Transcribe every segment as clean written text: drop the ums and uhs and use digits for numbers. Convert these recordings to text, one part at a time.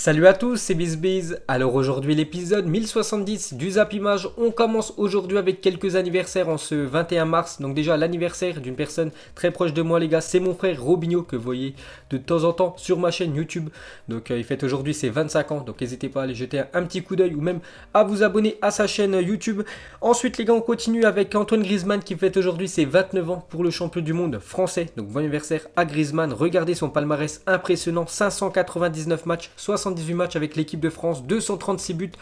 Salut à tous, c'est BizBiz. Alors aujourd'hui l'épisode 1070 du Zap Image. On commence aujourd'hui avec quelques anniversaires en ce 21 mars. Donc déjà l'anniversaire d'une personne très proche de moi les gars, c'est mon frère Robinho que vous voyez de temps en temps sur ma chaîne YouTube. Donc il fête aujourd'hui ses 25 ans. Donc n'hésitez pas à aller jeter un petit coup d'œil ou même à vous abonner à sa chaîne YouTube. Ensuite les gars, on continue avec Antoine Griezmann qui fête aujourd'hui ses 29 ans pour le champion du monde français. Donc bon anniversaire à Griezmann. Regardez son palmarès impressionnant, 599 matchs, 78 matchs avec l'équipe de France, 236 buts,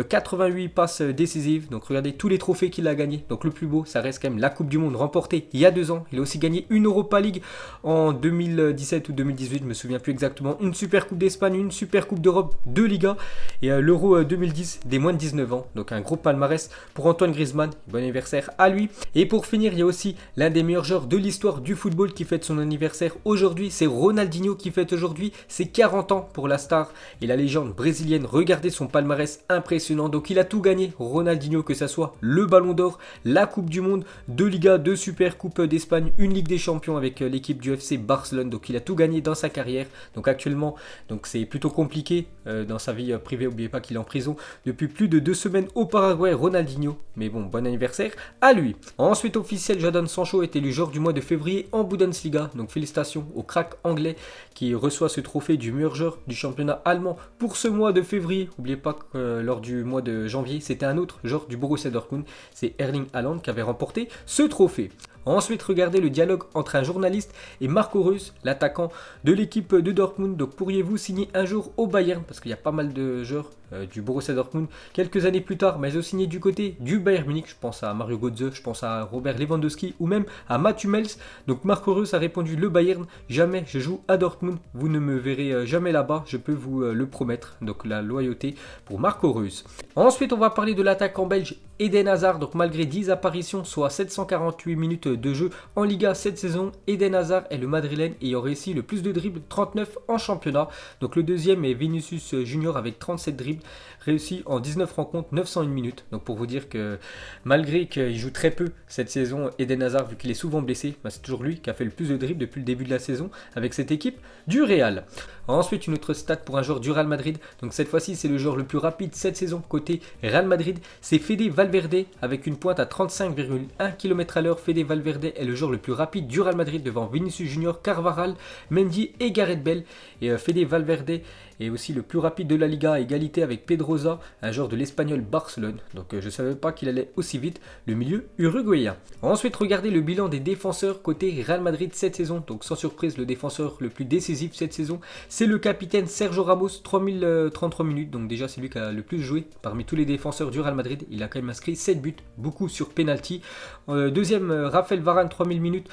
88 passes décisives. Donc regardez tous les trophées qu'il a gagnés. Donc le plus beau, ça reste quand même la Coupe du Monde remportée il y a 2 ans. Il a aussi gagné une Europa League en 2017 ou 2018, je me souviens plus exactement. Une Super Coupe d'Espagne, une Super Coupe d'Europe, 2 Ligas et l'Euro 2010 des moins de 19 ans. Donc un gros palmarès pour Antoine Griezmann. Bon anniversaire à lui. Et pour finir, il y a aussi l'un des meilleurs joueurs de l'histoire du football qui fête son anniversaire aujourd'hui. C'est Ronaldinho qui fête aujourd'hui ses 40 ans pour la star et la légende brésilienne. Regardez son palmarès impressionnant. Donc il a tout gagné, Ronaldinho, que ça soit le Ballon d'Or, la Coupe du Monde, 2 Ligas, 2 Super Coupes d'Espagne, une Ligue des Champions avec l'équipe du FC Barcelone. Donc il a tout gagné dans sa carrière. Donc actuellement, donc c'est plutôt compliqué dans sa vie privée. N'oubliez pas qu'il est en prison depuis plus de 2 semaines au Paraguay, Ronaldinho. Mais bon, bon anniversaire à lui. Ensuite officiel, Jadon Sancho est élu joueur du mois de février en Bundesliga. Donc félicitations au crack anglais qui reçoit ce trophée du meilleur joueur du championnat allemand pour ce mois de février. N'oubliez pas que lors du mois de janvier, c'était un autre joueur du Borussia Dortmund, c'est Erling Haaland qui avait remporté ce trophée. Ensuite, regardez le dialogue entre un journaliste et Marco Reus, l'attaquant de l'équipe de Dortmund. Donc, pourriez-vous signer un jour au Bayern? Parce qu'il y a pas mal de joueurs du Borussia Dortmund quelques années plus tard, mais ils ont signé du côté du Bayern Munich. Je pense à Mario Götze, je pense à Robert Lewandowski ou même à Mats Hummels. Donc, Marco Reus a répondu: le Bayern, jamais je joue à Dortmund. Vous ne me verrez jamais là-bas, je peux vous le promettre. Donc, la loyauté pour Marco Reus. Ensuite, on va parler de l'attaquant belge Eden Hazard. Donc, malgré 10 apparitions, soit 748 minutes de jeu en Liga cette saison, Eden Hazard est le Madrilène ayant réussi le plus de dribbles, 39 en championnat. Donc le deuxième est Vinicius Junior avec 37 dribbles réussis en 19 rencontres, 901 minutes. Donc pour vous dire que malgré qu'il joue très peu cette saison, Eden Hazard, vu qu'il est souvent blessé, c'est toujours lui qui a fait le plus de dribbles depuis le début de la saison avec cette équipe du Real. Ensuite, une autre stat pour un joueur du Real Madrid. Donc cette fois-ci, c'est le joueur le plus rapide cette saison côté Real Madrid. C'est Fede Valverde avec une pointe à 35,1 km/h. Fede Valverde est le joueur le plus rapide du Real Madrid devant Vinicius Junior, Carvajal, Mendy et Gareth Bale. Et Fede Valverde est aussi le plus rapide de la Liga à égalité avec Pedrosa, un joueur de l'Espagnol Barcelone. Donc je ne savais pas qu'il allait aussi vite, le milieu uruguayen. Ensuite, regardez le bilan des défenseurs côté Real Madrid cette saison. Donc sans surprise, le défenseur le plus décisif cette saison, c'est le capitaine Sergio Ramos, 3033 minutes. Donc déjà, c'est lui qui a le plus joué parmi tous les défenseurs du Real Madrid. Il a quand même inscrit 7 buts, beaucoup sur penalty. Deuxième, Raphaël Varane, 3000 minutes,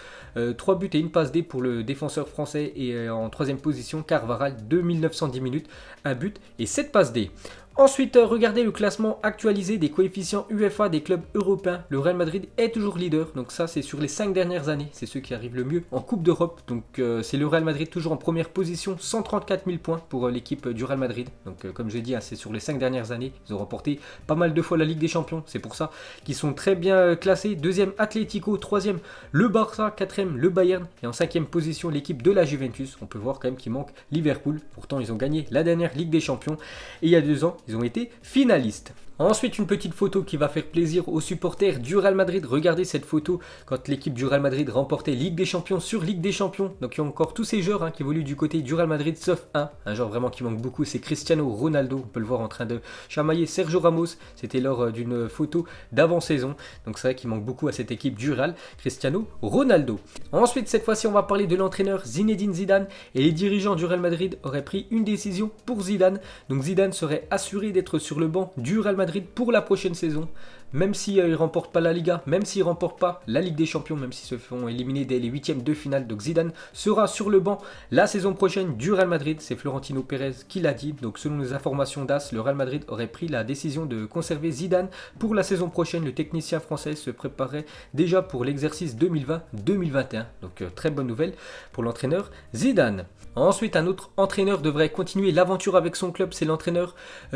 3 buts et une passe D pour le défenseur français. Et en troisième position, Carvajal, 2910 minutes, 1 but et 7 passes D. Ensuite, regardez le classement actualisé des coefficients UEFA des clubs européens. Le Real Madrid est toujours leader. Donc ça, c'est sur les 5 dernières années. C'est ceux qui arrivent le mieux en Coupe d'Europe. Donc c'est le Real Madrid toujours en première position. 134 000 points pour l'équipe du Real Madrid. Donc comme je l'ai dit, c'est sur les 5 dernières années. Ils ont remporté pas mal de fois la Ligue des Champions. C'est pour ça qu'ils sont très bien classés. Deuxième, Atlético. Troisième, le Barça. Quatrième, le Bayern. Et en cinquième position, l'équipe de la Juventus. On peut voir quand même qu'il manque Liverpool. Pourtant, ils ont gagné la dernière Ligue des Champions. Et il y a 2 ans, ils ont été finalistes. Ensuite, une petite photo qui va faire plaisir aux supporters du Real Madrid. Regardez cette photo quand l'équipe du Real Madrid remportait Ligue des Champions sur Ligue des Champions. Donc il y a encore tous ces joueurs qui évoluent du côté du Real Madrid, sauf un joueur vraiment qui manque beaucoup, c'est Cristiano Ronaldo. On peut le voir en train de chamailler Sergio Ramos. C'était lors d'une photo d'avant-saison. Donc c'est vrai qu'il manque beaucoup à cette équipe du Real, Cristiano Ronaldo. Ensuite, cette fois-ci, on va parler de l'entraîneur Zinedine Zidane. Et les dirigeants du Real Madrid auraient pris une décision pour Zidane. Donc Zidane serait assuré d'être sur le banc du Real Madrid pour la prochaine saison, même s'ils ne remportent pas la Liga, même s'ils ne remportent pas la Ligue des Champions, même s'ils se font éliminer dès les 8e de finale. Donc Zidane sera sur le banc la saison prochaine du Real Madrid. C'est Florentino Pérez qui l'a dit. Donc selon les informations d'AS, le Real Madrid aurait pris la décision de conserver Zidane pour la saison prochaine. Le technicien français se préparait déjà pour l'exercice 2020-2021. Donc très bonne nouvelle pour l'entraîneur Zidane. Ensuite, un autre entraîneur devrait continuer l'aventure avec son club, c'est l'entraîneur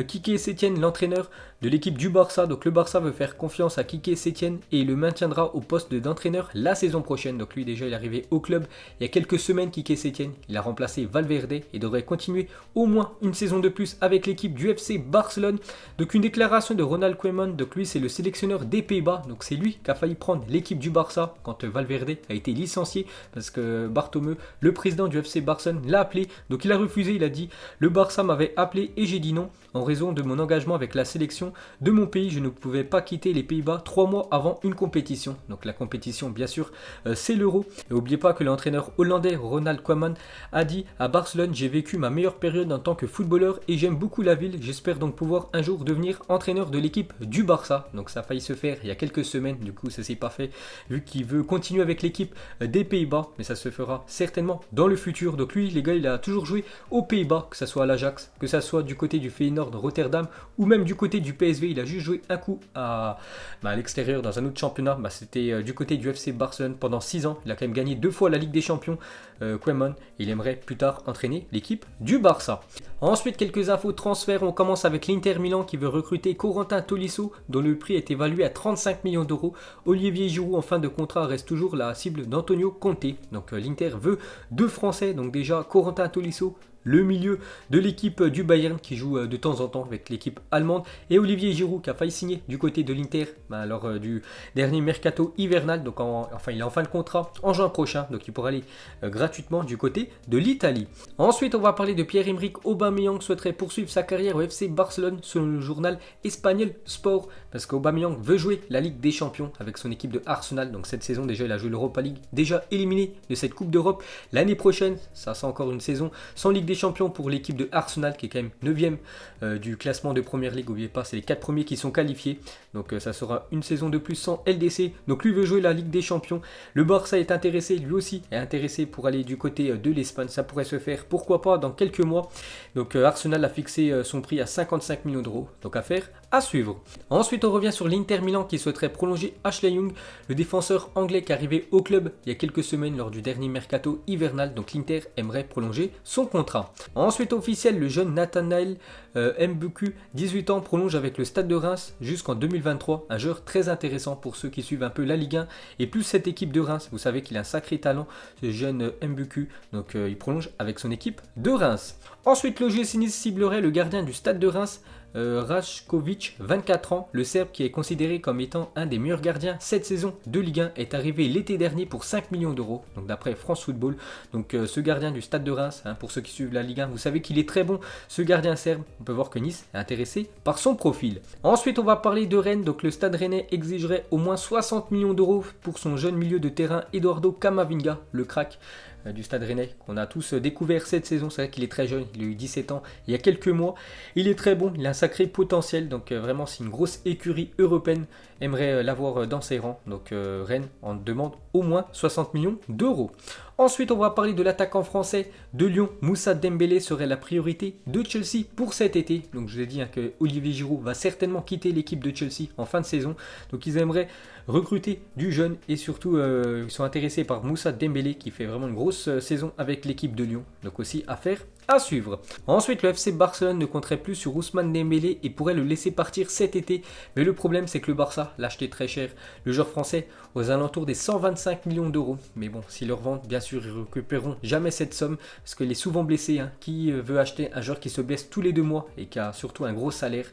Quique Setién, l'entraîneur de l'équipe du Barça. Donc le Barça veut faire confiance à Quique Setién et il le maintiendra au poste d'entraîneur la saison prochaine. Donc lui déjà il est arrivé au club il y a quelques semaines, Quique Setién. Il a remplacé Valverde et devrait continuer au moins une saison de plus avec l'équipe du FC Barcelone. Donc une déclaration de Ronald Koeman, donc lui c'est le sélectionneur des Pays-Bas. Donc c'est lui qui a failli prendre l'équipe du Barça quand Valverde a été licencié parce que Bartomeu, le président du FC Barcelone, l'a appelé. Donc il a refusé, il a dit le Barça m'avait appelé et j'ai dit non en raison de mon engagement avec la sélection de mon pays. Je ne pouvais pas quitter les Pays-Bas 3 mois avant une compétition. Donc la compétition bien sûr c'est l'Euro. Et n'oubliez pas que l'entraîneur hollandais Ronald Koeman a dit à Barcelone j'ai vécu ma meilleure période en tant que footballeur et j'aime beaucoup la ville. J'espère donc pouvoir un jour devenir entraîneur de l'équipe du Barça. Donc ça a failli se faire il y a quelques semaines, du coup ça s'est pas fait vu qu'il veut continuer avec l'équipe des Pays-Bas, mais ça se fera certainement dans le futur. Donc lui les gars il a toujours joué aux Pays-Bas, que ce soit à l'Ajax, que ce soit du côté du Feyenoord Rotterdam ou même du côté du PSV. Il a juste joué un coup à l'extérieur dans un autre championnat, c'était du côté du FC Barcelone pendant 6 ans. Il a quand même gagné 2 fois la Ligue des Champions, Koeman. Il aimerait plus tard entraîner l'équipe du Barça. Ensuite quelques infos de transfert. On commence avec l'Inter Milan qui veut recruter Corentin Tolisso dont le prix est évalué à 35 millions d'euros. Olivier Giroud en fin de contrat reste toujours la cible d'Antonio Conte. Donc l'Inter veut 2 Français, donc déjà Corentin Tolisso, le milieu de l'équipe du Bayern qui joue de temps en temps avec l'équipe allemande, et Olivier Giroud qui a failli signer du côté de l'Inter lors du dernier mercato hivernal. Donc il est en fin de contrat en juin prochain, donc il pourra aller gratuitement du côté de l'Italie. Ensuite on va parler de Pierre-Emerick Aubameyang qui souhaiterait poursuivre sa carrière au FC Barcelone selon le journal espagnol Sport, parce qu'Aubameyang veut jouer la Ligue des Champions avec son équipe de Arsenal. Donc cette saison déjà il a joué l'Europa League, déjà éliminé de cette Coupe d'Europe. L'année prochaine ça sera encore une saison sans Ligue des Champions pour l'équipe de Arsenal qui est quand même 9e du classement de Première Ligue. N'oubliez pas, c'est les 4 premiers qui sont qualifiés. Donc ça sera une saison de plus sans LDC. Donc lui veut jouer la Ligue des Champions. Le Barça est intéressé, lui aussi est intéressé pour aller du côté de l'Espagne. Ça pourrait se faire, pourquoi pas, dans quelques mois. Donc Arsenal a fixé son prix à 55 millions d'euros. Donc affaire à suivre. Ensuite on revient sur l'Inter Milan qui souhaiterait prolonger Ashley Young, le défenseur anglais qui est arrivé au club il y a quelques semaines lors du dernier mercato hivernal. Donc l'Inter aimerait prolonger son contrat. Ensuite officiel, le jeune Nathanaël Mbuku, 18 ans, prolonge avec le Stade de Reims jusqu'en 2023. Un joueur très intéressant pour ceux qui suivent un peu la Ligue 1 et plus cette équipe de Reims. Vous savez qu'il a un sacré talent, ce jeune Mbuku. Donc il prolonge avec son équipe de Reims. Ensuite l'OGC Nice ciblerait le gardien du Stade de Reims, Rajkovic, 24 ans, le Serbe qui est considéré comme étant un des meilleurs gardiens cette saison de Ligue 1 est arrivé l'été dernier pour 5 millions d'euros, donc d'après France Football. Donc ce gardien du Stade de Reims, pour ceux qui suivent la Ligue 1, vous savez qu'il est très bon, ce gardien serbe. On peut voir que Nice est intéressé par son profil. Ensuite on va parler de Rennes, donc le Stade Rennais exigerait au moins 60 millions d'euros pour son jeune milieu de terrain Eduardo Camavinga, le crack du Stade Rennais qu'on a tous découvert cette saison. C'est vrai qu'il est très jeune, il a eu 17 ans il y a quelques mois. Il est très bon, il a un sacré potentiel, donc vraiment c'est une grosse écurie européenne aimerait l'avoir dans ses rangs. Donc Rennes en demande au moins 60 millions d'euros. Ensuite on va parler de l'attaquant français de Lyon, Moussa Dembélé serait la priorité de Chelsea pour cet été. Donc je vous ai dit que Olivier Giroud va certainement quitter l'équipe de Chelsea en fin de saison. Donc ils aimeraient recruter du jeune et surtout ils sont intéressés par Moussa Dembélé qui fait vraiment une grosse saison avec l'équipe de Lyon. Donc aussi affaire à suivre. Ensuite, le FC Barcelone ne compterait plus sur Ousmane Dembélé et pourrait le laisser partir cet été. Mais le problème, c'est que le Barça l'a acheté très cher. Le joueur français aux alentours des 125 millions d'euros. Mais bon, s'ils le revendent, bien sûr, ils ne récupéreront jamais cette somme parce qu'il est souvent blessé. Qui veut acheter un joueur qui se blesse tous les 2 mois et qui a surtout un gros salaire?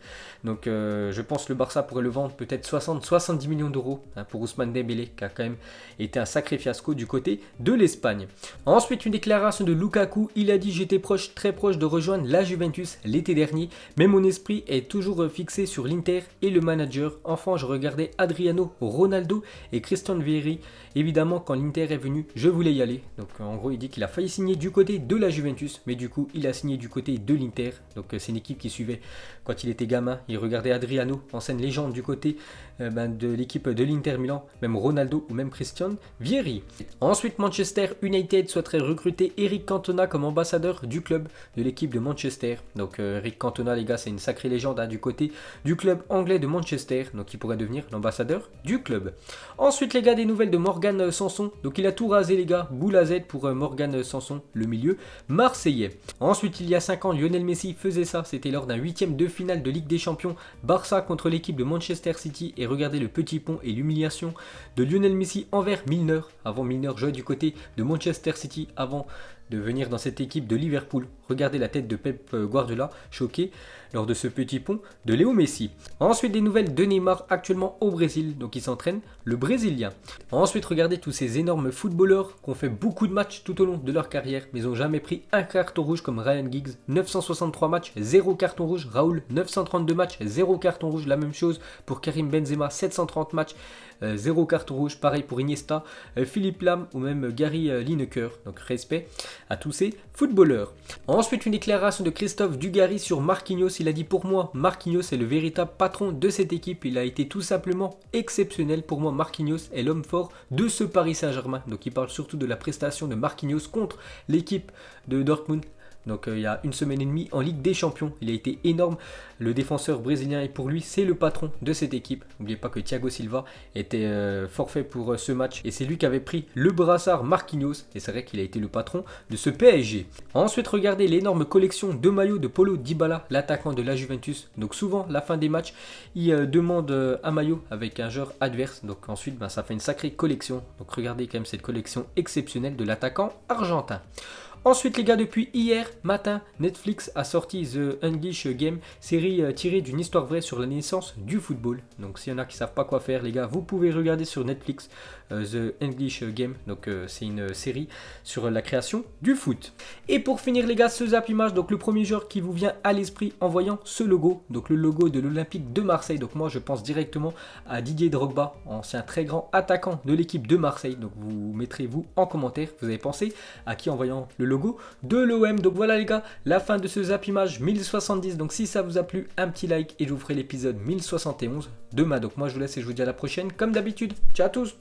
Donc, je pense que le Barça pourrait le vendre peut-être 60-70 millions d'euros pour Ousmane Dembélé qui a quand même été un sacré fiasco du côté de l'Espagne. Ensuite, une déclaration de Lukaku. Il a dit: j'étais très proche de rejoindre la Juventus l'été dernier, mais mon esprit est toujours fixé sur l'Inter et le manager. Enfin, je regardais Adriano, Ronaldo et Christian Vieri. Évidemment, quand l'Inter est venu, je voulais y aller. Donc en gros, il dit qu'il a failli signer du côté de la Juventus, mais du coup, il a signé du côté de l'Inter. Donc c'est une équipe qui suivait quand il était gamin. Il regardait Adriano, ancienne légende du côté de l'équipe de l'Inter Milan, même Ronaldo ou même Christian Vieri. Ensuite, Manchester United souhaiterait recruter Eric Cantona comme ambassadeur du club. club de l'équipe de Manchester. Donc Eric Cantona les gars, c'est une sacrée légende du côté du club anglais de Manchester, donc il pourrait devenir l'ambassadeur du club. Ensuite les gars, des nouvelles de Morgan Sanson, donc il a tout rasé les gars, boule à Z pour Morgan Sanson, le milieu marseillais. Ensuite il y a 5 ans, Lionel Messi faisait ça, c'était lors d'un 8e de finale de Ligue des Champions, Barça contre l'équipe de Manchester City, et regardez le petit pont et l'humiliation de Lionel Messi envers Milner. Avant, Milner jouait du côté de Manchester City avant de venir dans cette équipe de Liverpool. Regardez la tête de Pep Guardiola, choqué lors de ce petit pont de Léo Messi. Ensuite, des nouvelles de Neymar, actuellement au Brésil, donc il s'entraîne, le Brésilien. Ensuite, regardez tous ces énormes footballeurs qui ont fait beaucoup de matchs tout au long de leur carrière, mais ils n'ont jamais pris un carton rouge, comme Ryan Giggs, 963 matchs, 0 carton rouge. Raoul, 932 matchs, 0 carton rouge. La même chose pour Karim Benzema, 730 matchs, 0 carton rouge. Pareil pour Iniesta, Philippe Lam ou même Gary Lineker. Donc respect à tous ces footballeurs. Ensuite, une déclaration de Christophe Dugarry sur Marquinhos. Il a dit: pour moi, Marquinhos est le véritable patron de cette équipe. Il a été tout simplement exceptionnel. Pour moi, Marquinhos est l'homme fort de ce Paris Saint-Germain. Donc il parle surtout de la prestation de Marquinhos contre l'équipe de Dortmund. Donc il y a une semaine et demie en Ligue des Champions. Il a été énorme. Le défenseur brésilien, et pour lui, c'est le patron de cette équipe. N'oubliez pas que Thiago Silva était forfait pour ce match. Et c'est lui qui avait pris le brassard Marquinhos. Et c'est vrai qu'il a été le patron de ce PSG. Ensuite, regardez l'énorme collection de maillots de Paulo Dybala, l'attaquant de la Juventus. Donc souvent, la fin des matchs, il demande un maillot avec un joueur adverse. Donc ensuite, ça fait une sacrée collection. Donc regardez quand même cette collection exceptionnelle de l'attaquant argentin. Ensuite les gars, depuis hier matin, Netflix a sorti The English Game, série tirée d'une histoire vraie sur la naissance du football. Donc s'il y en a qui ne savent pas quoi faire les gars, vous pouvez regarder sur Netflix The English Game. Donc c'est une série sur la création du foot. Et pour finir les gars, ce Zap Image, donc le premier joueur qui vous vient à l'esprit en voyant ce logo, donc le logo de l'Olympique de Marseille. Donc moi je pense directement à Didier Drogba, ancien très grand attaquant de l'équipe de Marseille. Donc vous mettrez vous en commentaire, vous avez pensé à qui en voyant le logo de l'OM. Donc voilà les gars, la fin de ce Zap Image 1070. Donc si ça vous a plu, un petit like et je vous ferai l'épisode 1071 demain. Donc moi je vous laisse et je vous dis à la prochaine comme d'habitude. Ciao à tous.